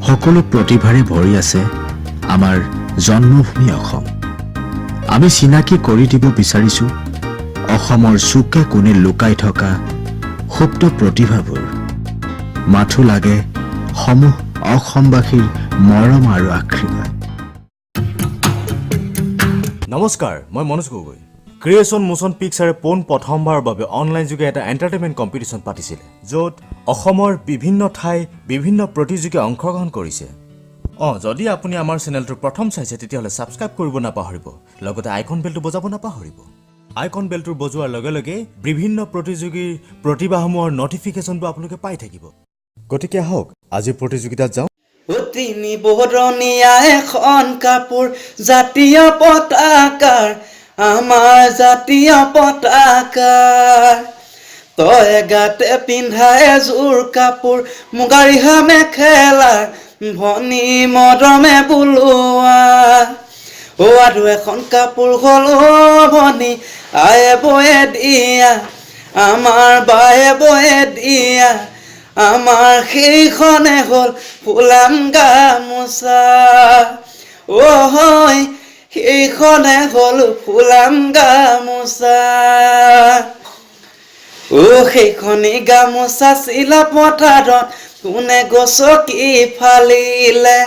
সকলো প্ৰতিভাৰে ভৰি আছে আমাৰ জন্মভূমি অসম। আমি চিনাকি কৰি দিব বিচাৰিছো অসমৰ চুকে কোণে লুকাই থকা সুপ্ত প্ৰতিভাবোৰ। মাথো লাগে সমূহ অসমবাসীৰ মৰম আৰু আশীৰ্বাদ। নমস্কাৰ, মই মনোজ গগৈ। ক্ৰিয়েশ্যন মোচন পিকচাৰে পোন প্ৰথমবাৰৰ বাবে অনলাইন যোগে এটা এণ্টাৰটেইনমেণ্ট কম্পিটিশ্যন পাতিছিলে, য'ত অসমৰ বিভিন্ন ঠাই বিভিন্ন প্ৰতিযোগীয়ে অংশগ্ৰহণ কৰিছে। যদি আপুনি আমাৰ চেনেলটো প্ৰথম চাইছে তেতিয়াহ'লে ছাবস্ক্ৰাইব কৰিব নাপাহৰিব, লগতে আইকন বেলটো বজাব নাপাহৰিব। আইকন বেলটো বজোৱাৰ লগে লগে বিভিন্ন প্ৰতিযোগীৰ প্ৰতিভাসমূহৰ নটিফিকেশ্যনটো আপোনালোকে পাই থাকিব। গতিকে আহক আজি প্ৰতিযোগিতাত যাওঁ। তিনি বৰণীয়া এখন কাপোৰ জাতীয় পতাকাৰ, আমাৰ জাতীয় পতাকাৰ। তই গাতে পিন্ধা এযোৰ কাপোৰ মুগাৰিহা মেখেলাৰ, ভনী মৰমে বোলোৱা। আৰু এখন কাপোৰ হ'ল ভনী আয়ে বয়ে দিয়া, আমাৰ বায়ে বয়ে দিয়া। আমাৰ সেইখনে হ'ল ফুলাম গামোচা। হয় সেইখনে হ'ল ফুলাম গামোচা। সেইখনি গামোচা চিলা পথাৰত কোনে গছকি ফালিলে,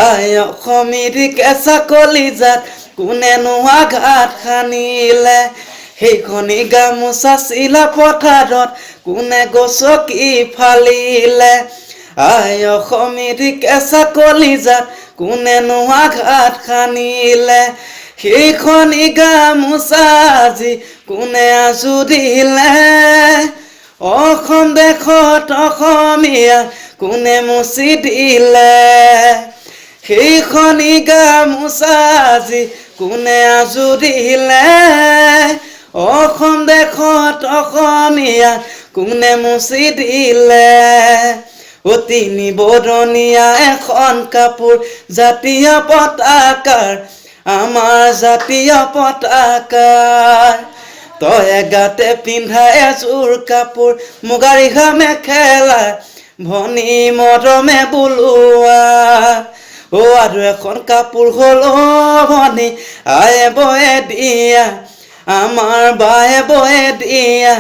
আই অসমীৰ কেঁচা কলিজাত কোনে নোৱা ঘাট খানিলে। সেইখনি গামোচা চিলা পথাৰত কোনে গছকি ফালিলে, আই অসমীৰ কেঁচা কলিজাত কোনে নোৱা ঘাট খানিলে। সেইখনি গামোচা আজি কোনে আজুৰিলে, অসম দেশত অসমীয়া কোনে মুচি দিলে। সেইখনি গামোচা আজি কোনে আজুৰিলে, অসম দেশত অসমীয়া কোনে মুচি দিলে। তিনি বৰণীয়া এখন কাপোৰ জাতীয় পতাকাৰ, আমাৰ জাতীয় পতাকাৰ। তই গাতে পিন্ধা এযোৰ কাপোৰ মুগাৰিহা মেখেলা, ভনী মৰমে বোলোৱা। আৰু এখন কাপোৰ হ'ল ভনী আয়ে বয়ে দিয়া, আমাৰ বায়ে বয়ে দিয়া।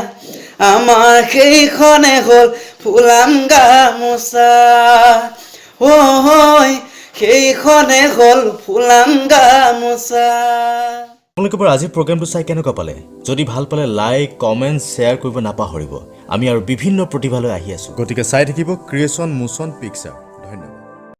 আমাৰ সেইখনে হ'ল ফুলাম গামোচা। হয় সেইখনে হ'ল ফুলাম গামোচা। আপোনালোকে বাৰু আজিৰ প্ৰগ্ৰেমটো চাই কেনেকুৱা পালে? যদি ভাল পালে লাইক, কমেণ্ট, শ্বেয়াৰ কৰিব নাপাহৰিব। আমি আৰু বিভিন্ন প্ৰতিভালৈ আহি আছোঁ, গতিকে চাই থাকিব ক্ৰিয়েশ্যন মোচন পিকচাৰ।